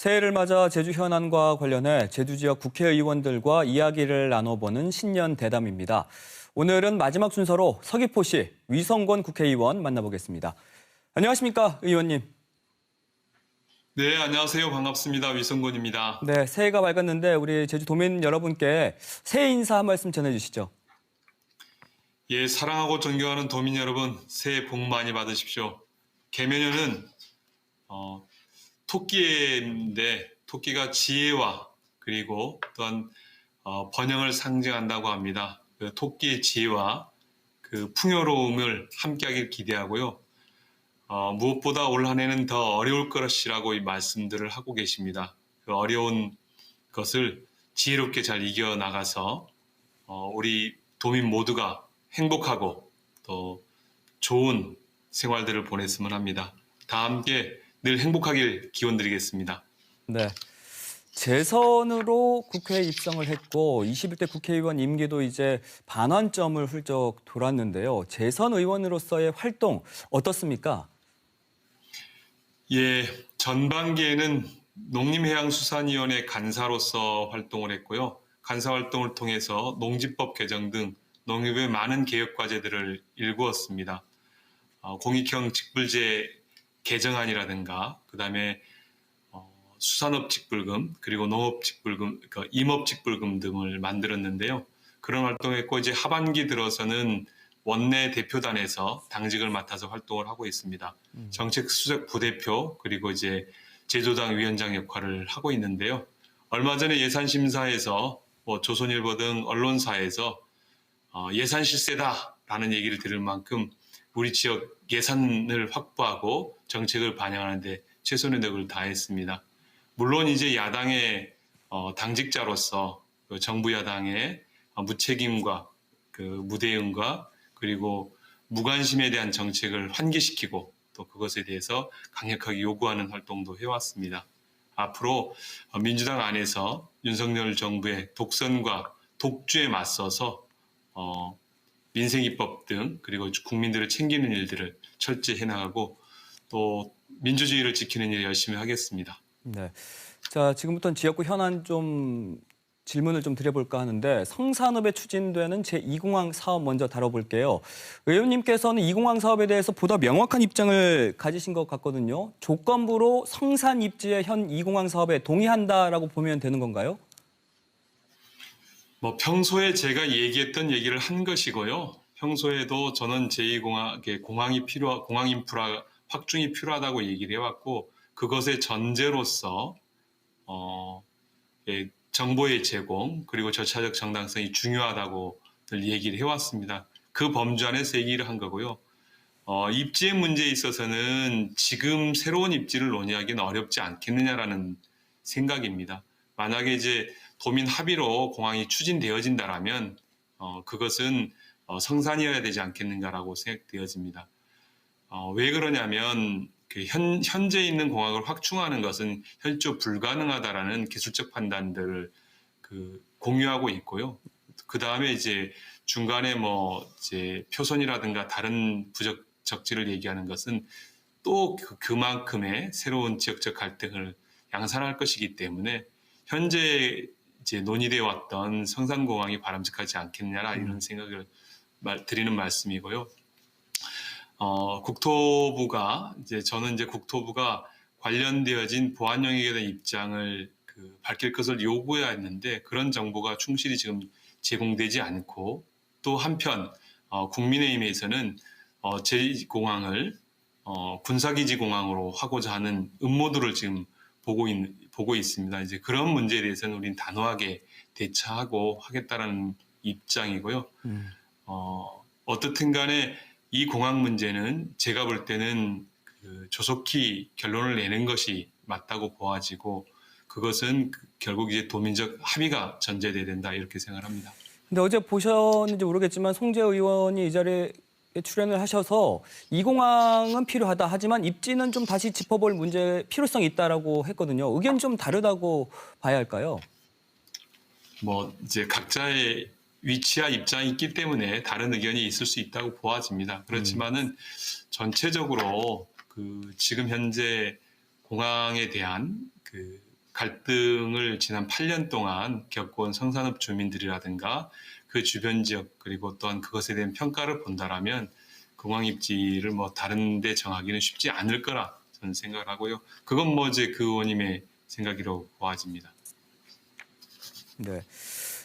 새해를 맞아 제주 현안과 관련해 제주 지역 국회의원들과 이야기를 나눠보는 신년 대담입니다. 오늘은 마지막 순서로 서귀포시 위성권 국회의원 만나보겠습니다. 안녕하십니까, 의원님. 네, 안녕하세요. 반갑습니다. 위성곤입니다. 네, 새해가 밝았는데 우리 제주 도민 여러분께 새해 인사 한 말씀 전해주시죠. 예, 사랑하고 존경하는 도민 여러분, 새해 복 많이 받으십시오. 개면연은 토끼인데 토끼가 지혜와 그리고 또한 번영을 상징한다고 합니다. 그 토끼의 지혜와 그 풍요로움을 함께하길 기대하고요. 무엇보다 올 한 해는 더 어려울 것이라고 이 말씀들을 하고 계십니다. 그 어려운 것을 지혜롭게 잘 이겨나가서 우리 도민 모두가 행복하고 또 좋은 생활들을 보냈으면 합니다. 다 함께 늘 행복하길 기원드리겠습니다. 네. 재선으로 국회에 입성을 했고 21대 국회의원 임기도 이제 반환점을 훌쩍 돌았는데요. 재선 의원으로서의 활동 어떻습니까? 예, 전반기에는 농림해양수산위원회 간사로서 활동을 했고요. 간사 활동을 통해서 농지법 개정 등 농협의 많은 개혁 과제들을 일구었습니다. 공익형 직불제 개정안이라든가 그다음에 수산업 직불금 그리고 농업 직불금, 그러니까 임업 직불금 등을 만들었는데요. 그런 활동했고 이제 하반기 들어서는 원내 대표단에서 당직을 맡아서 활동을 하고 있습니다. 정책 수석 부대표 그리고 이제 제조당 위원장 역할을 하고 있는데요. 얼마 전에 예산심사에서 조선일보 등 언론사에서 예산 실세다라는 얘기를 들을 만큼 우리 지역 예산을 확보하고 정책을 반영하는 데 최선의 노력을 다했습니다. 물론 이제 야당의 당직자로서 그 정부 야당의 무책임과 그 무대응과 그리고 무관심에 대한 정책을 환기시키고 또 그것에 대해서 강력하게 요구하는 활동도 해왔습니다. 앞으로 민주당 안에서 윤석열 정부의 독선과 독주에 맞서서 민생입법 등 그리고 국민들을 챙기는 일들을 철저히 해나가고 또 민주주의를 지키는 일을 열심히 하겠습니다. 네. 자, 지금부터는 지역구 현안 질문을 드려볼까 하는데 성산읍에 추진되는 제2공항 사업 먼저 다뤄볼게요. 의원님께서는 2공항 사업에 대해서 보다 명확한 입장을 가지신 것 같거든요. 조건부로 성산 입지의 현 2공항 사업에 동의한다라고 보면 되는 건가요? 평소에 제가 얘기했던 얘기를 한 것이고요. 평소에도 저는 제2공항, 공항 인프라 확충이 필요하다고 얘기를 해왔고 그것의 전제로서 정보의 제공 그리고 절차적 정당성이 중요하다고 늘 얘기를 해왔습니다. 그 범주 안에서 얘기를 한 거고요. 입지의 문제에 있어서는 지금 새로운 입지를 논의하기는 어렵지 않겠느냐라는 생각입니다. 만약에 이제 도민 합의로 공항이 추진되어진다라면 그것은 성산이어야 되지 않겠는가라고 생각되어집니다. 왜 그러냐면 현재 있는 공항을 확충하는 것은 현저 불가능하다라는 기술적 판단들을 공유하고 있고요. 그 다음에 이제 중간에 이제 표선이라든가 다른 적지를 얘기하는 것은 또 그만큼의 새로운 지역적 갈등을 양산할 것이기 때문에 현재 이제 논의되어 왔던 성산공항이 바람직하지 않겠느냐 이런 생각을 드리는 말씀이고요. 저는 이제 국토부가 관련되어진 보안 영역에 대한 입장을 밝힐 것을 요구해야 했는데 그런 정보가 충실히 지금 제공되지 않고 또 한편 국민의힘에서는 제2공항을 군사기지 공항으로 하고자 하는 음모들을 지금 보고 있습니다. 이제 그런 문제에 대해서는 우리는 단호하게 대처하고 하겠다라는 입장이고요. 어떻든 간에 이 공항 문제는 제가 볼 때는 조속히 결론을 내는 것이 맞다고 보아지고 그것은 결국 이제 도민적 합의가 전제돼야 된다 이렇게 생각합니다. 근데 어제 보셨는지 모르겠지만 송재 의원이 이 자리에 출연을 하셔서 이 공항은 필요하다 하지만 입지는 좀 다시 짚어볼 필요성이 있다라고 했거든요. 의견이 좀 다르다고 봐야 할까요? 이제 각자의 위치와 입장이 있기 때문에 다른 의견이 있을 수 있다고 보아집니다. 그렇지만은 전체적으로 지금 현재 공항에 대한 갈등을 지난 8년 동안 겪어온 성산읍 주민들이라든가 그 주변 지역 그리고 또한 그것에 대한 평가를 본다라면 공항 입지를 뭐 다른 데 정하기는 쉽지 않을 거라 저는 생각을 하고요. 그건 뭐 이제 그 의원님의 생각이라고 보아집니다. 네.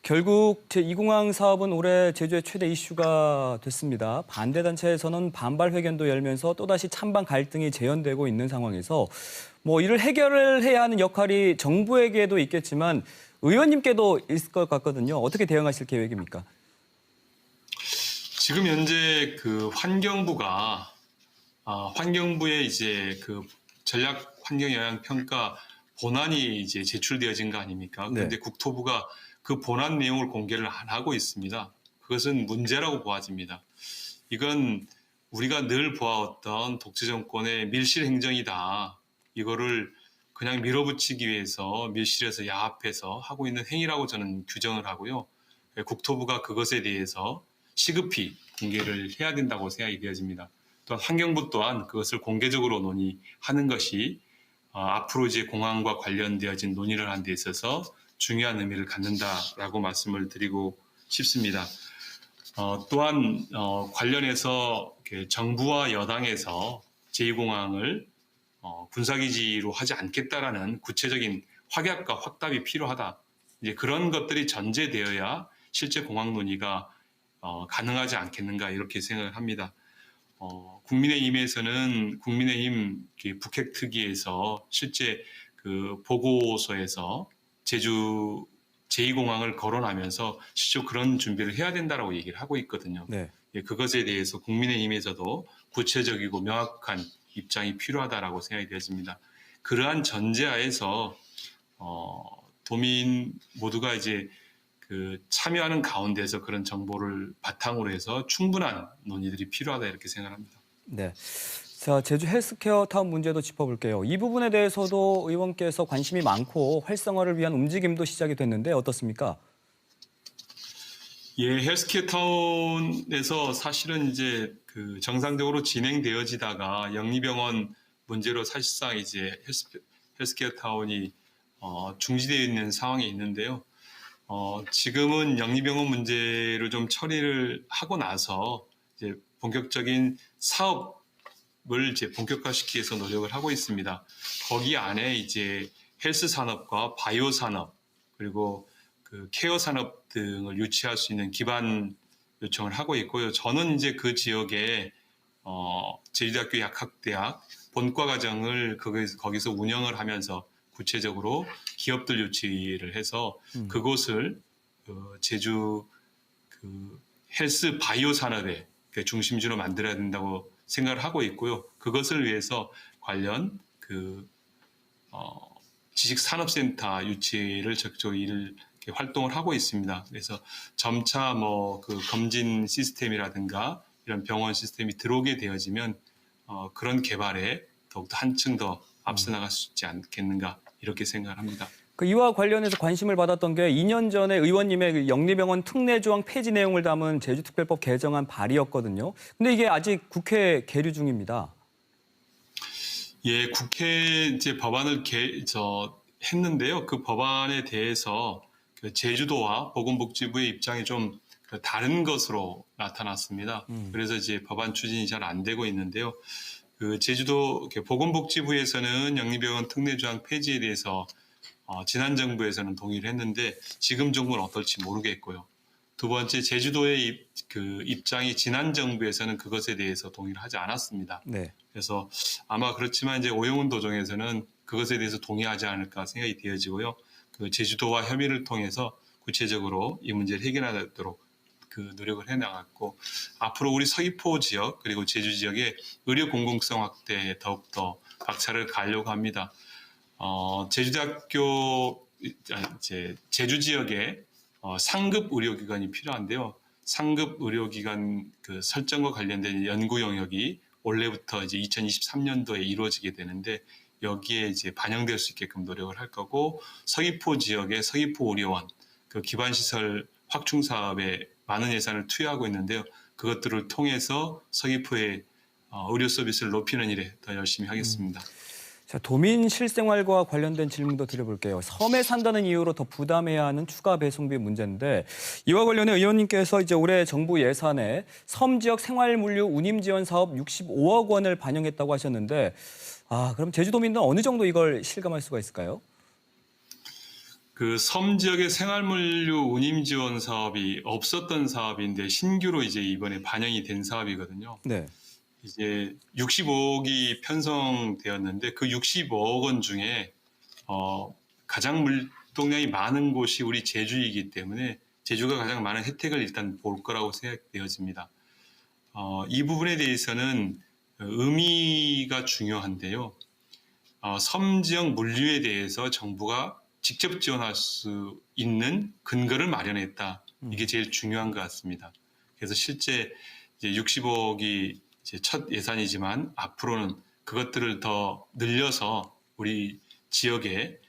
결국 제2공항 사업은 올해 제주의 최대 이슈가 됐습니다. 반대 단체에서는 반발 회견도 열면서 또다시 찬반 갈등이 재현되고 있는 상황에서 뭐 이를 해결을 해야 하는 역할이 정부에게도 있겠지만 의원님께도 있을 것 같거든요. 어떻게 대응하실 계획입니까? 지금 현재 그 환경부의 이제 그 전략 환경 영향 평가 본안이 이제 제출되어진 거 아닙니까? 그런데 네. 국토부가 그 본안 내용을 공개를 안 하고 있습니다. 그것은 문제라고 보아집니다. 이건 우리가 늘 보아왔던 독재 정권의 밀실 행정이다. 이거를 그냥 밀어붙이기 위해서 밀실에서 야합해서 하고 있는 행위라고 저는 규정을 하고요. 국토부가 그것에 대해서 시급히 공개를 해야 된다고 생각이 되어집니다. 또한 환경부 또한 그것을 공개적으로 논의하는 것이 앞으로 이제 공항과 관련되어진 논의를 하는 데 있어서 중요한 의미를 갖는다라고 말씀을 드리고 싶습니다. 또한 관련해서 정부와 여당에서 제2공항을 군사기지로 하지 않겠다라는 구체적인 확약과 확답이 필요하다. 이제 그런 것들이 전제되어야 실제 공항 논의가 가능하지 않겠는가 이렇게 생각을 합니다. 국민의힘에서는 국민의힘 북핵특위에서 실제 그 보고서에서 제주 제2공항을 거론하면서 실제 그런 준비를 해야 된다라고 얘기를 하고 있거든요. 네. 그것에 대해서 국민의힘에서도 구체적이고 명확한 입장이 필요하다라고 생각이 되어집니다. 그러한 전제하에서 도민 모두가 이제 그 참여하는 가운데서 그런 정보를 바탕으로 해서 충분한 논의들이 필요하다 이렇게 생각합니다. 네. 자, 제주 헬스케어 타운 문제도 짚어볼게요. 이 부분에 대해서도 의원께서 관심이 많고 활성화를 위한 움직임도 시작이 됐는데 어떻습니까? 예, 헬스케어 타운에서 사실은 이제 그 정상적으로 진행되어지다가 영리병원 문제로 사실상 이제 헬스케어 타운이 중지되어 있는 상황에 있는데요. 지금은 영리병원 문제를 좀 처리를 하고 나서 이제 본격적인 사업을 이제 본격화시키기 위해서 노력을 하고 있습니다. 거기 안에 이제 헬스 산업과 바이오 산업 그리고 그 케어 산업 등을 유치할 수 있는 기반 요청을 하고 있고요. 저는 이제 그 지역에 제주대학교 약학대학 본과 과정을 거기서 운영을 하면서 구체적으로 기업들 유치를 해서 그곳을 제주 그 헬스 바이오 산업의 중심지로 만들어야 된다고 생각을 하고 있고요. 그것을 위해서 관련 그 지식산업센터 유치를 적극적으로 활동을 하고 있습니다. 그래서 점차 뭐 그 검진 시스템이라든가 이런 병원 시스템이 들어오게 되어지면 그런 개발에 더욱더 한층 더 앞서 나갈 수 있지 않겠는가 이렇게 생각을 합니다. 그 이와 관련해서 관심을 받았던 게 2년 전에 의원님의 그 영리병원 특례조항 폐지 내용을 담은 제주특별법 개정안 발의였거든요. 근데 이게 아직 국회 계류 중입니다. 예, 국회 이제 법안을 했는데요. 그 법안에 대해서 그 제주도와 보건복지부의 입장이 좀 다른 것으로 나타났습니다. 그래서 이제 법안 추진이 잘 안 되고 있는데요. 그 제주도 보건복지부에서는 영리병원 특례조항 폐지에 대해서 지난 정부에서는 동의를 했는데 지금 정부는 어떨지 모르겠고요. 두 번째 제주도의 그 입장이 지난 정부에서는 그것에 대해서 동의를 하지 않았습니다. 네. 그래서 아마 그렇지만 이제 오영훈 도정에서는 그것에 대해서 동의하지 않을까 생각이 되어지고요. 그 제주도와 협의를 통해서 구체적으로 이 문제를 해결하도록 그 노력을 해나갔고 앞으로 우리 서귀포 지역 그리고 제주 지역의 의료 공공성 확대에 더욱더 박차를 가려고 합니다. 제주대학교 제주 지역에 상급 의료기관이 필요한데요. 상급 의료기관 그 설정과 관련된 연구 영역이 올해부터 이제 2023년도에 이루어지게 되는데 여기에 이제 반영될 수 있게끔 노력을 할 거고 서귀포 지역의 서귀포 의료원 그 기반시설 확충 사업에 많은 예산을 투여하고 있는데요. 그것들을 통해서 서귀포의 의료 서비스를 높이는 일에 더 열심히 하겠습니다. 자, 도민 실생활과 관련된 질문도 드려볼게요. 섬에 산다는 이유로 더 부담해야 하는 추가 배송비 문제인데 이와 관련해 의원님께서 이제 올해 정부 예산에 섬 지역 생활물류 운임 지원 사업 65억 원을 반영했다고 하셨는데 그럼 제주도민들은 어느 정도 이걸 실감할 수가 있을까요? 그 섬 지역의 생활물류 운임 지원 사업이 없었던 사업인데 신규로 이제 이번에 반영이 된 사업이거든요. 네. 이제 65억이 편성되었는데 그 65억 원 중에 가장 물동량이 많은 곳이 우리 제주이기 때문에 제주가 가장 많은 혜택을 일단 볼 거라고 생각되어집니다. 이 부분에 대해서는 의미가 중요한데요. 섬 지역 물류에 대해서 정부가 직접 지원할 수 있는 근거를 마련했다. 이게 제일 중요한 것 같습니다. 그래서 실제 이제 65억이 이제 첫 예산이지만 앞으로는 그것들을 더 늘려서 우리 지역의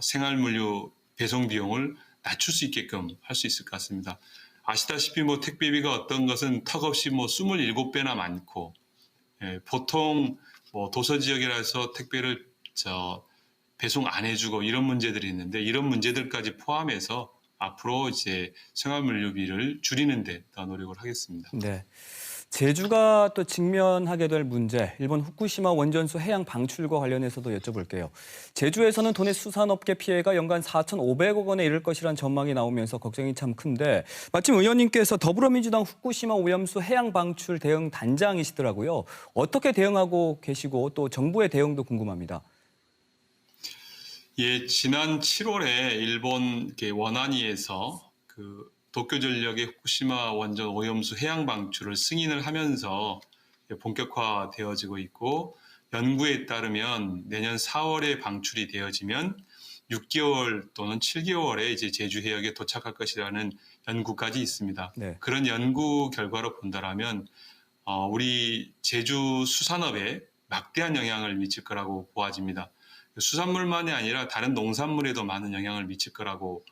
생활물류 배송 비용을 낮출 수 있게끔 할 수 있을 것 같습니다. 아시다시피 뭐 택배비가 어떤 것은 턱없이 뭐 27배나 많고 보통 뭐 도서 지역이라서 택배를 배송 안 해주고 이런 문제들이 있는데 이런 문제들까지 포함해서 앞으로 이제 생활물류비를 줄이는 데 더 노력을 하겠습니다. 네. 제주가 또 직면하게 될 문제, 일본 후쿠시마 원전수 해양 방출과 관련해서도 여쭤볼게요. 제주에서는 도내 수산업계 피해가 연간 4,500억 원에 이를 것이라는 전망이 나오면서 걱정이 참 큰데 마침 의원님께서 더불어민주당 후쿠시마 오염수 해양 방출 대응 단장이시더라고요. 어떻게 대응하고 계시고 또 정부의 대응도 궁금합니다. 예, 지난 7월에 일본 원안위에서 도쿄전력의 후쿠시마 원전 오염수 해양 방출을 승인을 하면서 본격화되어지고 있고 연구에 따르면 내년 4월에 방출이 되어지면 6개월 또는 7개월에 이제 제주 해역에 도착할 것이라는 연구까지 있습니다. 네. 그런 연구 결과로 본다라면 우리 제주 수산업에 막대한 영향을 미칠 거라고 보아집니다. 수산물만이 아니라 다른 농산물에도 많은 영향을 미칠 거라고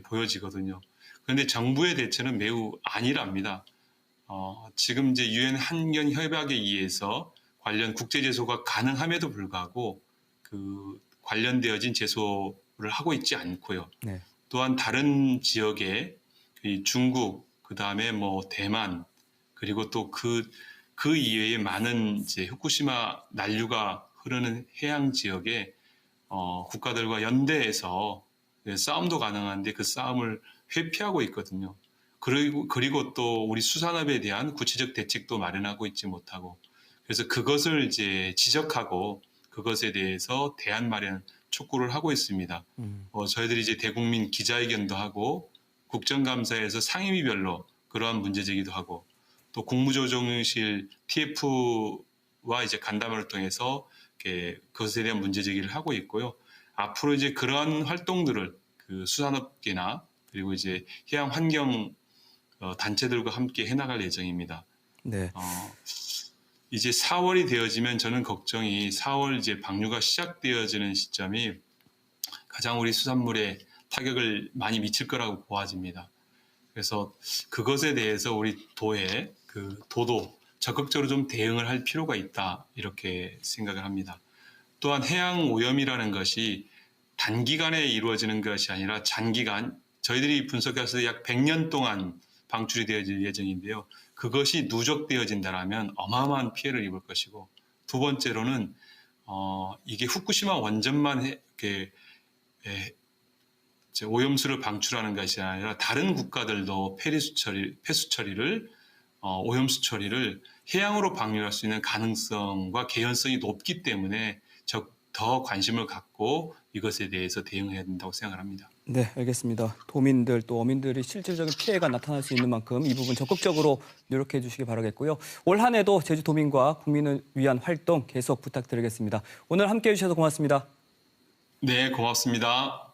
보여지거든요. 그런데 정부의 대처는 매우 안일합니다. 지금 이제 유엔 환경 협약에 의해서 관련 국제 제소가 가능함에도 불구하고 관련되어진 제소를 하고 있지 않고요. 네. 또한 다른 지역에 중국, 그 다음에 뭐 대만, 그리고 또 그 이외에 많은 이제 후쿠시마 난류가 흐르는 해양 지역에 국가들과 연대해서 싸움도 가능한데 그 싸움을 회피하고 있거든요. 그리고 또 우리 수산업에 대한 구체적 대책도 마련하고 있지 못하고 그래서 그것을 이제 지적하고 그것에 대해서 대안 마련 촉구를 하고 있습니다. 저희들이 이제 대국민 기자회견도 하고 국정감사에서 상임위별로 그러한 문제 제기도 하고 또 국무조정실 TF와 이제 간담회를 통해서 그것에 대한 문제 제기를 하고 있고요. 앞으로 이제 그러한 활동들을 수산업계나 그리고 이제 해양 환경 단체들과 함께 해나갈 예정입니다. 네. 이제 4월이 되어지면 저는 걱정이 4월 이제 방류가 시작되어지는 시점이 가장 우리 수산물에 타격을 많이 미칠 거라고 보아집니다. 그래서 그것에 대해서 우리 도도 적극적으로 좀 대응을 할 필요가 있다 이렇게 생각을 합니다. 또한 해양 오염이라는 것이 단기간에 이루어지는 것이 아니라 장기간 저희들이 분석해서 약 100년 동안 방출이 되어질 예정인데요. 그것이 누적되어진다면 어마어마한 피해를 입을 것이고 두 번째로는 이게 후쿠시마 원전만 오염수를 방출하는 것이 아니라 다른 국가들도 폐수 처리를 오염수 처리를 해양으로 방류할 수 있는 가능성과 개연성이 높기 때문에 더 관심을 갖고 이것에 대해서 대응해야 된다고 생각을 합니다. 네, 알겠습니다. 도민들 또 어민들이 실질적인 피해가 나타날 수 있는 만큼 이 부분 적극적으로 노력해 주시기 바라겠고요. 올 한 해도 제주 도민과 국민을 위한 활동 계속 부탁드리겠습니다. 오늘 함께해 주셔서 고맙습니다. 네, 고맙습니다.